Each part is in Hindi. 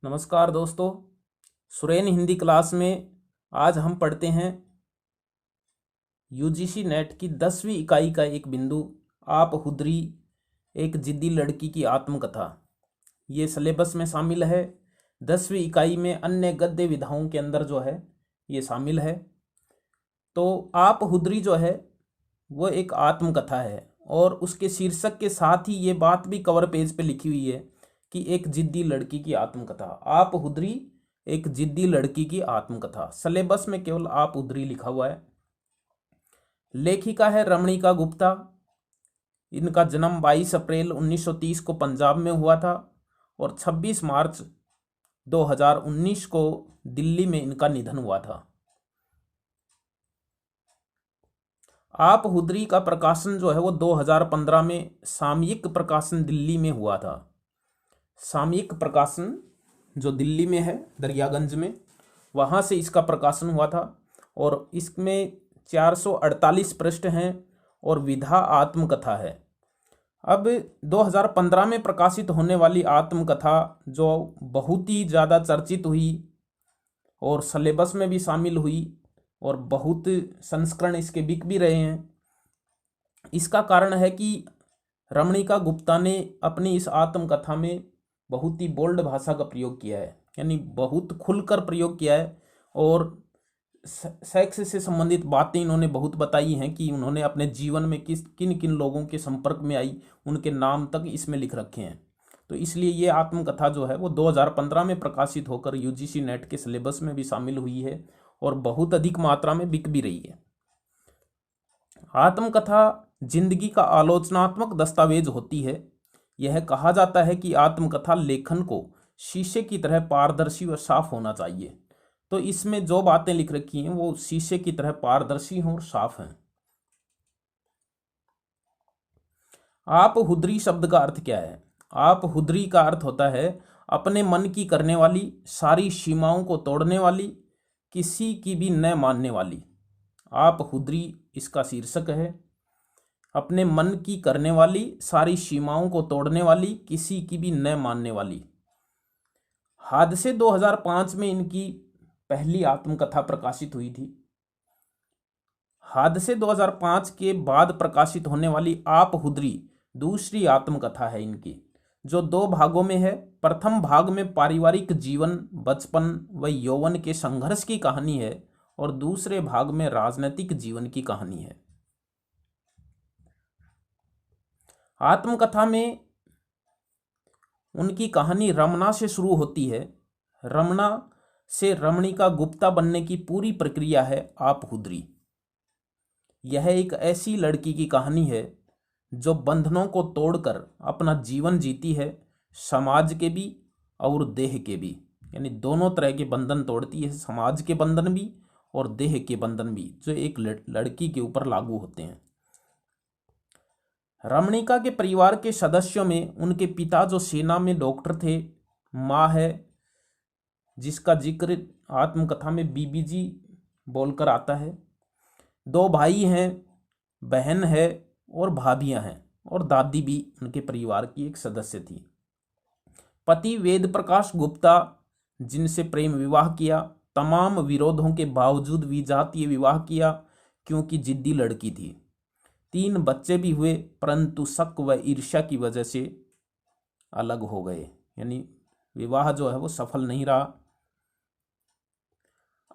नमस्कार दोस्तों। सुरेन हिंदी क्लास में आज हम पढ़ते हैं यूजीसी नेट की 10वीं इकाई का एक बिंदु, आप हुदरी एक जिद्दी लड़की की आत्मकथा। ये सिलेबस में शामिल है। 10वीं इकाई में अन्य गद्य विधाओं के अंदर जो है ये शामिल है। तो आप हुदरी जो है वो एक आत्मकथा है और उसके शीर्षक के साथ ही ये बात भी कवर पेज पे लिखी हुई है कि एक जिद्दी लड़की की आत्मकथा। आप हुदरी एक जिद्दी लड़की की आत्मकथा। सिलेबस में केवल आप हुदरी लिखा हुआ है। लेखिका है रमणीका गुप्ता। इनका जन्म 22 अप्रैल 1930 को पंजाब में हुआ था और 26 मार्च 2019 को दिल्ली में इनका निधन हुआ था। आप हुदरी का प्रकाशन जो है वो 2015 में सामयिक प्रकाशन दिल्ली में हुआ था। सामयिक प्रकाशन जो दिल्ली में है दरियागंज में, वहाँ से इसका प्रकाशन हुआ था और इसमें 448 पृष्ठ हैं और विधा आत्मकथा है। अब 2015 में प्रकाशित होने वाली आत्मकथा जो बहुत ही ज़्यादा चर्चित हुई और सिलेबस में भी शामिल हुई और बहुत संस्करण इसके बिक भी रहे हैं, इसका कारण है कि रमणीका गुप्ता ने अपनी इस आत्मकथा में बहुत ही बोल्ड भाषा का प्रयोग किया है, यानी बहुत खुलकर प्रयोग किया है और सेक्स से संबंधित बातें इन्होंने बहुत बताई हैं कि उन्होंने अपने जीवन में किन किन लोगों के संपर्क में आई, उनके नाम तक इसमें लिख रखे हैं। तो इसलिए ये आत्मकथा जो है वो 2015 में प्रकाशित होकर यूजीसी नेट के सिलेबस में भी शामिल हुई है और बहुत अधिक मात्रा में बिक भी रही है। आत्मकथा जिंदगी का आलोचनात्मक दस्तावेज होती है। यह कहा जाता है कि आत्मकथा लेखन को शीशे की तरह पारदर्शी व साफ होना चाहिए। तो इसमें जो बातें लिख रखी हैं वो शीशे की तरह पारदर्शी हों और साफ हैं। आप हुदरी शब्द का अर्थ क्या है? आप हुदरी का अर्थ होता है अपने मन की करने वाली, सारी सीमाओं को तोड़ने वाली, किसी की भी न मानने वाली। आप हुदरी इसका शीर्षक है। अपने मन की करने वाली, सारी सीमाओं को तोड़ने वाली, किसी की भी न मानने वाली। हादसे 2005 में इनकी पहली आत्मकथा प्रकाशित हुई थी। हादसे 2005 के बाद प्रकाशित होने वाली आप हुदरी दूसरी आत्मकथा है इनकी, जो 2 भागों में है। प्रथम भाग में पारिवारिक जीवन, बचपन व यौवन के संघर्ष की कहानी है और दूसरे भाग में राजनीतिक जीवन की कहानी है। आत्मकथा में उनकी कहानी रमना से शुरू होती है। रमना से रमणीका गुप्ता बनने की पूरी प्रक्रिया है आप हुदरी। यह एक ऐसी लड़की की कहानी है जो बंधनों को तोड़कर अपना जीवन जीती है, समाज के भी और देह के भी, यानी दोनों तरह के बंधन तोड़ती है, समाज के बंधन भी और देह के बंधन भी, जो एक लड़की के ऊपर लागू होते हैं। रमणीका के परिवार के सदस्यों में उनके पिता जो सेना में डॉक्टर थे, माँ है जिसका जिक्र आत्मकथा में बीबी जी बोलकर आता है, 2 भाई हैं, बहन है और भाभियां हैं और दादी भी उनके परिवार की एक सदस्य थी। पति वेद प्रकाश गुप्ता जिनसे प्रेम विवाह किया, तमाम विरोधों के बावजूद विजातीय विवाह किया क्योंकि जिद्दी लड़की थी। 3 बच्चे भी हुए परंतु शक व ईर्ष्या की वजह से अलग हो गए, यानी विवाह जो है वो सफल नहीं रहा।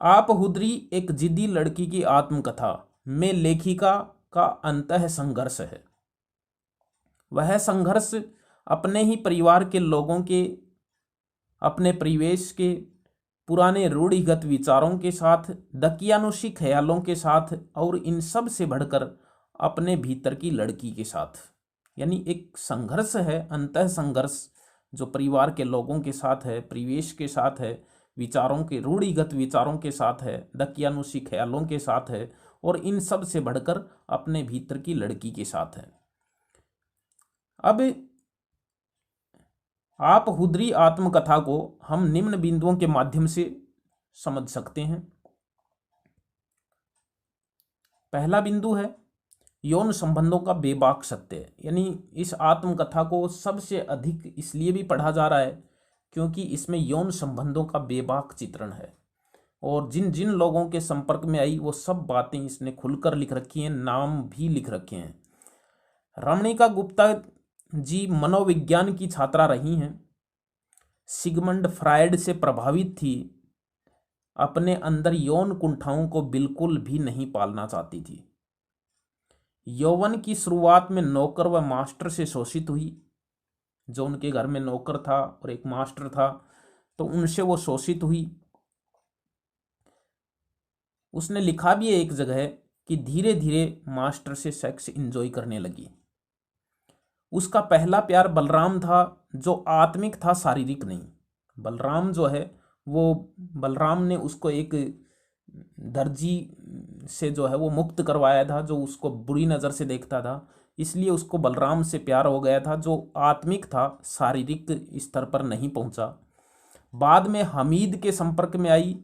आप हुदरी एक जिद्दी लड़की की आत्मकथा में लेखिका का अंतः संघर्ष है। वह संघर्ष अपने ही परिवार के लोगों के, अपने परिवेश के, पुराने रूढ़िगत विचारों के साथ, दकियानुसी ख्यालों के साथ और इन सब से बढ़कर अपने भीतर की लड़की के साथ, यानी एक संघर्ष है, अंतः संघर्ष जो परिवार के लोगों के साथ है, परिवेश के साथ है, विचारों के, रूढ़िगत विचारों के साथ है, दकियानुसी ख्यालों के साथ है और इन सब से बढ़कर अपने भीतर की लड़की के साथ है। अब आप हुदरी आत्मकथा को हम निम्न बिंदुओं के माध्यम से समझ सकते हैं। पहला बिंदु है यौन संबंधों का बेबाक सत्य, यानी इस आत्मकथा को सबसे अधिक इसलिए भी पढ़ा जा रहा है क्योंकि इसमें यौन संबंधों का बेबाक चित्रण है और जिन जिन लोगों के संपर्क में आई वो सब बातें इसने खुलकर लिख रखी हैं, नाम भी लिख रखे हैं। रमणिका गुप्ता जी मनोविज्ञान की छात्रा रही हैं, सिगमंड फ्रायड से प्रभावित थी, अपने अंदर यौन कुंठाओं को बिल्कुल भी नहीं पालना चाहती थी। यौवन की शुरुआत में नौकर व मास्टर से शोषित हुई। जो उनके घर में नौकर था और एक मास्टर था, तो उनसे वो शोषित हुई। उसने लिखा भी है एक जगह कि धीरे धीरे मास्टर से सेक्स एंजॉय करने लगी। उसका पहला प्यार बलराम था, जो आत्मिक था, शारीरिक नहीं। बलराम जो है वो, बलराम ने उसको एक दर्जी से जो है वो मुक्त करवाया था, जो उसको बुरी नज़र से देखता था, इसलिए उसको बलराम से प्यार हो गया था, जो आत्मिक था, शारीरिक स्तर पर नहीं पहुंचा। बाद में हमीद के संपर्क में आई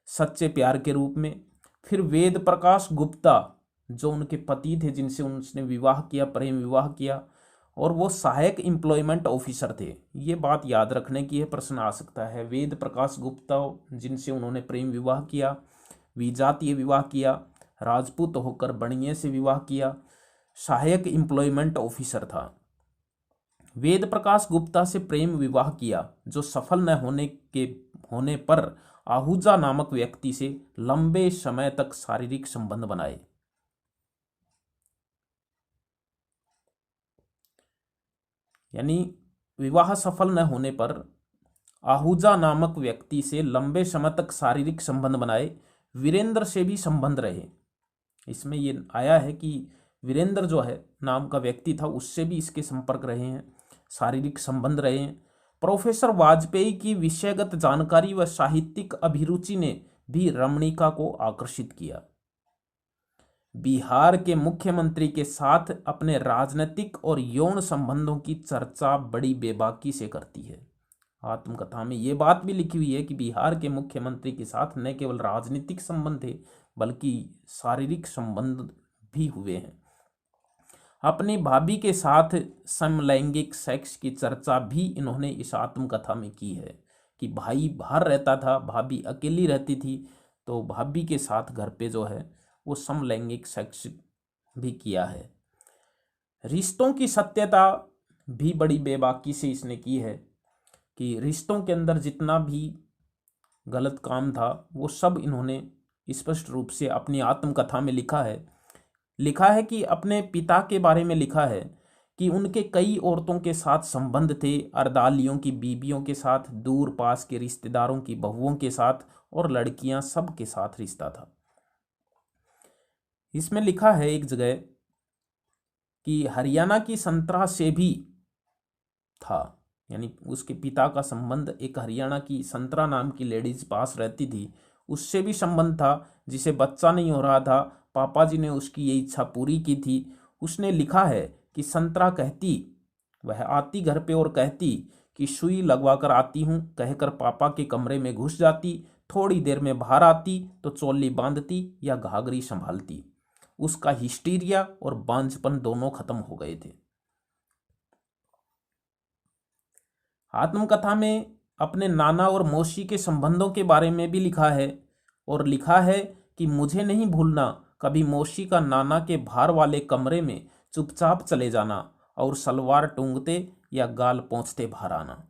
सच्चे प्यार के रूप में। फिर वेद प्रकाश गुप्ता जो उनके पति थे, जिनसे उसने विवाह किया, प्रेम विवाह किया, और वो सहायक एम्प्लॉयमेंट ऑफिसर थे। ये बात याद रखने की है, प्रश्न आ सकता है। वेद प्रकाश गुप्ता जिनसे उन्होंने प्रेम विवाह किया, विजातीय विवाह किया, राजपूत होकर बणिये से विवाह किया, सहायक एम्प्लॉयमेंट ऑफिसर था। वेद प्रकाश गुप्ता से प्रेम विवाह किया, जो सफल न होने पर आहूजा नामक व्यक्ति से लंबे समय तक शारीरिक संबंध बनाए। यानी विवाह सफल न होने पर आहूजा नामक व्यक्ति से लंबे समय तक शारीरिक संबंध बनाए। वीरेंद्र से भी संबंध रहे। इसमें ये आया है कि वीरेंद्र जो है नाम का व्यक्ति था, उससे भी इसके संपर्क रहे हैं, शारीरिक संबंध रहे हैं। प्रोफेसर वाजपेयी की विषयगत जानकारी व साहित्यिक अभिरुचि ने भी रमणिका को आकर्षित किया। बिहार के मुख्यमंत्री के साथ अपने राजनीतिक और यौन संबंधों की चर्चा बड़ी बेबाकी से करती है। आत्मकथा में ये बात भी लिखी हुई है कि बिहार के मुख्यमंत्री के साथ न केवल राजनीतिक संबंध थे, बल्कि शारीरिक संबंध भी हुए हैं। अपनी भाभी के साथ समलैंगिक सेक्स की चर्चा भी इन्होंने इस आत्मकथा में की है कि भाई बाहर रहता था, भाभी अकेली रहती थी, तो भाभी के साथ घर पे जो है वो समलैंगिक सेक्स भी किया है। रिश्तों की सत्यता भी बड़ी बेबाकी से इसने की है कि रिश्तों के अंदर जितना भी गलत काम था वो सब इन्होंने स्पष्ट रूप से अपनी आत्मकथा में लिखा है। लिखा है कि अपने पिता के बारे में लिखा है कि उनके कई औरतों के साथ संबंध थे, अर्दालियों की बीबियों के साथ, दूर पास के रिश्तेदारों की बहुओं के साथ, और लड़कियां सब के साथ रिश्ता था। इसमें लिखा है एक जगह कि हरियाणा की संतरा से भी था, यानी उसके पिता का संबंध एक हरियाणा की संतरा नाम की लेडीज पास रहती थी, उससे भी संबंध था, जिसे बच्चा नहीं हो रहा था। पापा जी ने उसकी ये इच्छा पूरी की थी। उसने लिखा है कि संतरा कहती, वह आती घर पे और कहती कि सुई लगवा कर आती हूँ, कहकर पापा के कमरे में घुस जाती। थोड़ी देर में बाहर आती तो चोली बांधती या घाघरी संभालती। उसका हिस्टीरिया और बांझपन दोनों खत्म हो गए थे। आत्मकथा में अपने नाना और मौसी के संबंधों के बारे में भी लिखा है, और लिखा है कि मुझे नहीं भूलना कभी मौसी का नाना के बाहर वाले कमरे में चुपचाप चले जाना और सलवार टूंगते या गाल पोंछते बाहर आना।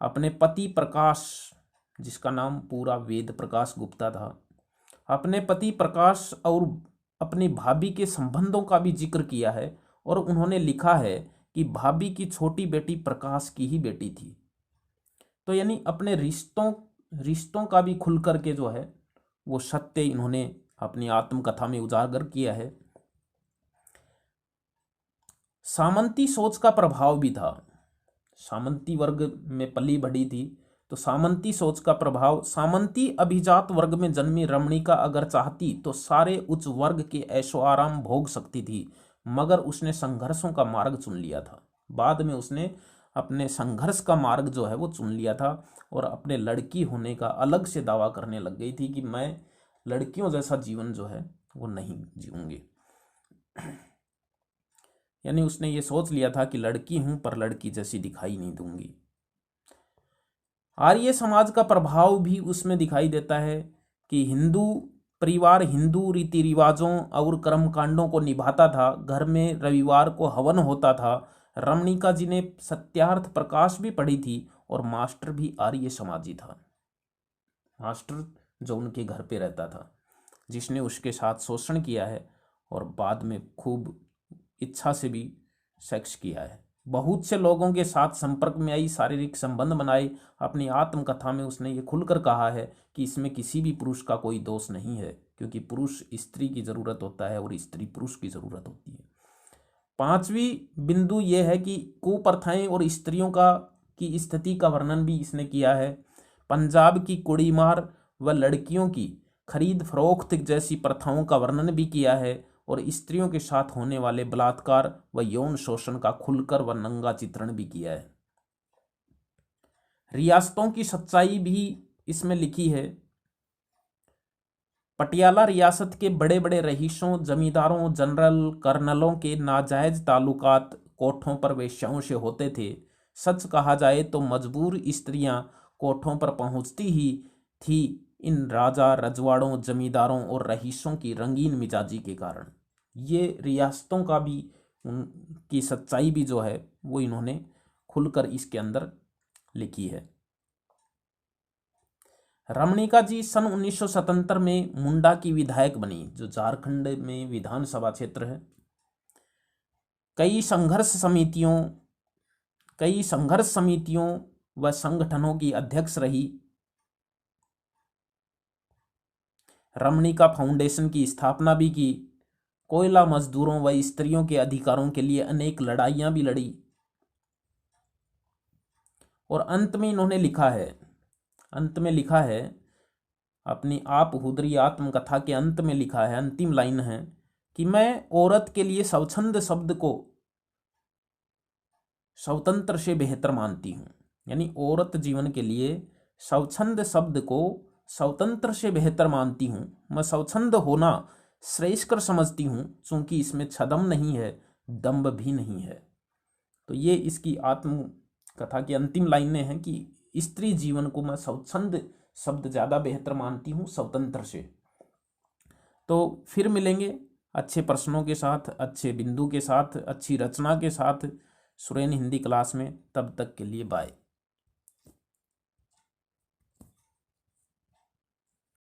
अपने पति प्रकाश, जिसका नाम पूरा वेद प्रकाश गुप्ता था, अपने पति प्रकाश और अपनी भाभी के संबंधों का भी जिक्र किया है, और उन्होंने लिखा है कि भाभी की छोटी बेटी प्रकाश की ही बेटी थी। तो यानी अपने रिश्तों का भी खुल करके जो है वो सत्य इन्होंने अपनी आत्मकथा में उजागर किया है। सामंती सोच का प्रभाव भी था। सामंती वर्ग में पली बढ़ी थी, तो सामंती सोच का प्रभाव, सामंती अभिजात वर्ग में जन्मी रमणिका अगर चाहती तो सारे उच्च वर्ग के ऐशो आराम भोग सकती थी, मगर उसने संघर्षों का मार्ग चुन लिया था। बाद में उसने अपने संघर्ष का मार्ग जो है वो चुन लिया था, और अपने लड़की होने का अलग से दावा करने लग गई थी कि मैं लड़कियों जैसा जीवन जो है वो नहीं जीऊंगी। यानी उसने ये सोच लिया था कि लड़की हूं पर लड़की जैसी दिखाई नहीं दूंगी। आर्य समाज का प्रभाव भी उसमें दिखाई देता है कि हिंदू परिवार हिंदू रीति रिवाजों और कर्म कांडों को निभाता था। घर में रविवार को हवन होता था। रमणिका जी ने सत्यार्थ प्रकाश भी पढ़ी थी और मास्टर भी आर्य समाजी था। मास्टर जो उनके घर पे रहता था, जिसने उसके साथ शोषण किया है और बाद में खूब इच्छा से भी सेक्स किया है। बहुत से लोगों के साथ संपर्क में आई, शारीरिक संबंध बनाए। अपनी आत्मकथा में उसने ये खुलकर कहा है कि इसमें किसी भी पुरुष का कोई दोष नहीं है, क्योंकि पुरुष स्त्री की जरूरत होता है और स्त्री पुरुष की जरूरत होती है। पांचवी बिंदु ये है कि कुप्रथाएं और स्त्रियों की स्थिति का वर्णन भी इसने किया है। पंजाब की कुड़ीमार व लड़कियों की खरीद फरोख्त जैसी प्रथाओं का वर्णन भी किया है और स्त्रियों के साथ होने वाले बलात्कार व यौन शोषण का खुलकर व नंगा चित्रण भी किया है। रियासतों की सच्चाई भी इसमें लिखी है। पटियाला रियासत के बड़े बड़े रईसों, जमींदारों, जनरल कर्नलों के नाजायज ताल्लुकात कोठों पर वेश्याओं से होते थे। सच कहा जाए तो मजबूर स्त्रियां कोठों पर पहुंचती ही थी इन राजा रजवाड़ों, जमींदारों और रईसों की रंगीन मिजाजी के कारण। ये रियासतों का भी उनकी सच्चाई भी जो है वो इन्होंने खुलकर इसके अंदर लिखी है। रमणिका जी सन 1977 में मुंडा की विधायक बनी, जो झारखंड में विधानसभा क्षेत्र है। कई संघर्ष समितियों व संगठनों की अध्यक्ष रही। रमणिका फाउंडेशन की स्थापना भी की। कोयला मजदूरों व स्त्रियों के अधिकारों के लिए अनेक लड़ाइयां भी लड़ी। और अंत में इन्होंने लिखा है अपनी आप हुदरी आत्मकथा के अंत में लिखा है, अंतिम लाइन है कि मैं औरत के लिए स्वच्छंद शब्द को स्वतंत्र से बेहतर मानती हूँ। यानी औरत जीवन के लिए स्वच्छंद शब्द को स्वतंत्र से बेहतर मानती हूँ। मैं स्वच्छंद होना श्रेयस्कर समझती हूँ, चूंकि इसमें छदम नहीं है, दम्भ भी नहीं है। तो ये इसकी आत्मकथा की अंतिम लाइनें हैं कि स्त्री जीवन को मैं स्वच्छंद शब्द ज़्यादा बेहतर मानती हूँ स्वतंत्र से। तो फिर मिलेंगे अच्छे प्रश्नों के साथ, अच्छे बिंदु के साथ, अच्छी रचना के साथ सुरेन हिंदी क्लास में। तब तक के लिए बाय।